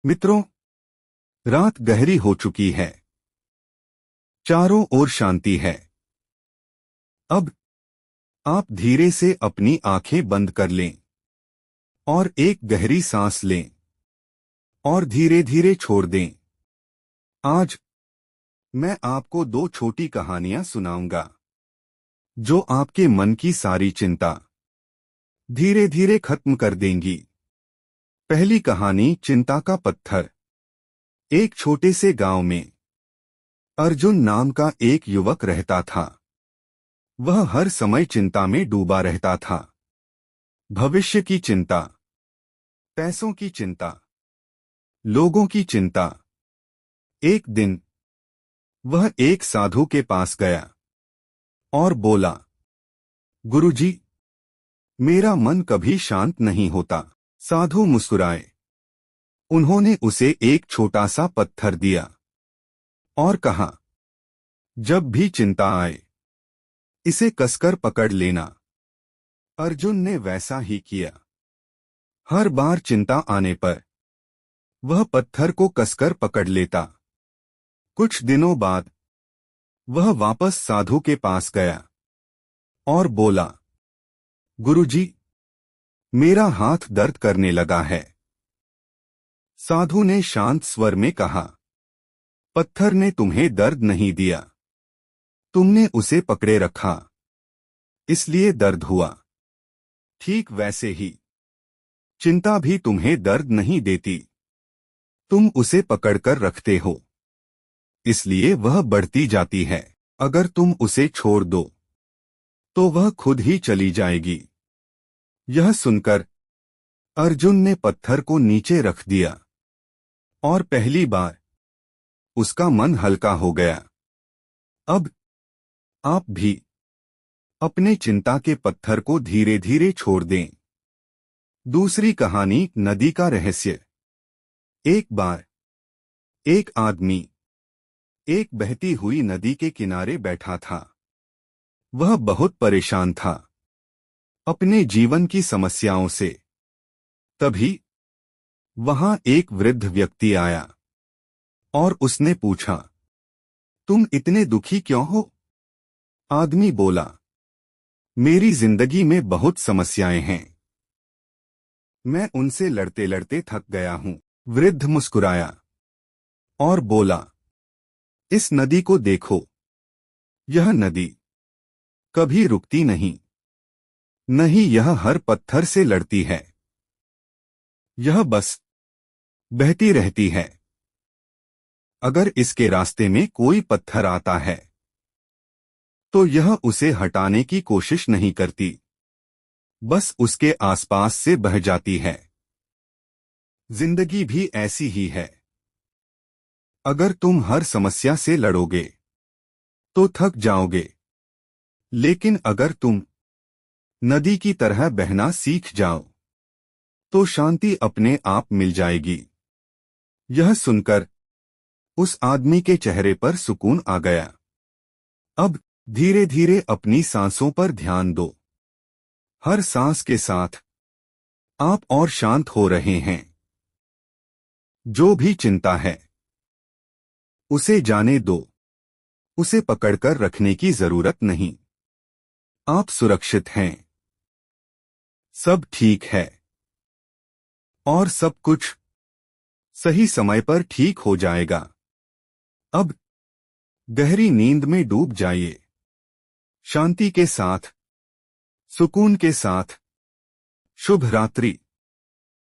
मित्रों, रात गहरी हो चुकी है। चारों ओर शांति है। अब आप धीरे से अपनी आंखें बंद कर लें और एक गहरी सांस लें और धीरे धीरे छोड़ दें। आज मैं आपको दो छोटी कहानियां सुनाऊंगा जो आपके मन की सारी चिंता धीरे धीरे खत्म कर देंगी। पहली कहानी, चिंता का पत्थर। एक छोटे से गांव में अर्जुन नाम का एक युवक रहता था। वह हर समय चिंता में डूबा रहता था। भविष्य की चिंता, पैसों की चिंता, लोगों की चिंता। एक दिन वह एक साधु के पास गया और बोला, गुरुजी, मेरा मन कभी शांत नहीं होता। साधु मुस्कुराए। उन्होंने उसे एक छोटा सा पत्थर दिया और कहा, जब भी चिंता आए इसे कसकर पकड़ लेना। अर्जुन ने वैसा ही किया। हर बार चिंता आने पर वह पत्थर को कसकर पकड़ लेता। कुछ दिनों बाद वह वापस साधु के पास गया और बोला, गुरुजी, मेरा हाथ दर्द करने लगा है। साधु ने शांत स्वर में कहा, पत्थर ने तुम्हें दर्द नहीं दिया, तुमने उसे पकड़े रखा, इसलिए दर्द हुआ। ठीक वैसे ही चिंता भी तुम्हें दर्द नहीं देती, तुम उसे पकड़कर रखते हो, इसलिए वह बढ़ती जाती है। अगर तुम उसे छोड़ दो तो वह खुद ही चली जाएगी। यह सुनकर अर्जुन ने पत्थर को नीचे रख दिया और पहली बार उसका मन हल्का हो गया। अब आप भी अपने चिंता के पत्थर को धीरे धीरे छोड़ दें। दूसरी कहानी, नदी का रहस्य। एक बार एक आदमी एक बहती हुई नदी के किनारे बैठा था। वह बहुत परेशान था अपने जीवन की समस्याओं से। तभी वहां एक वृद्ध व्यक्ति आया और उसने पूछा, तुम इतने दुखी क्यों हो? आदमी बोला, मेरी जिंदगी में बहुत समस्याएं हैं, मैं उनसे लड़ते लड़ते थक गया हूं। वृद्ध मुस्कुराया और बोला, इस नदी को देखो, यह नदी कभी रुकती नहीं, नहीं यह हर पत्थर से लड़ती है, यह बस बहती रहती है। अगर इसके रास्ते में कोई पत्थर आता है तो यह उसे हटाने की कोशिश नहीं करती, बस उसके आसपास से बह जाती है। जिंदगी भी ऐसी ही है। अगर तुम हर समस्या से लड़ोगे तो थक जाओगे, लेकिन अगर तुम नदी की तरह बहना सीख जाओ तो शांति अपने आप मिल जाएगी। यह सुनकर उस आदमी के चेहरे पर सुकून आ गया। अब धीरे धीरे अपनी सांसों पर ध्यान दो। हर सांस के साथ आप और शांत हो रहे हैं। जो भी चिंता है उसे जाने दो, उसे पकड़कर रखने की जरूरत नहीं। आप सुरक्षित हैं, सब ठीक है और सब कुछ सही समय पर ठीक हो जाएगा। अब गहरी नींद में डूब जाइए, शांति के साथ, सुकून के साथ। शुभ रात्रि।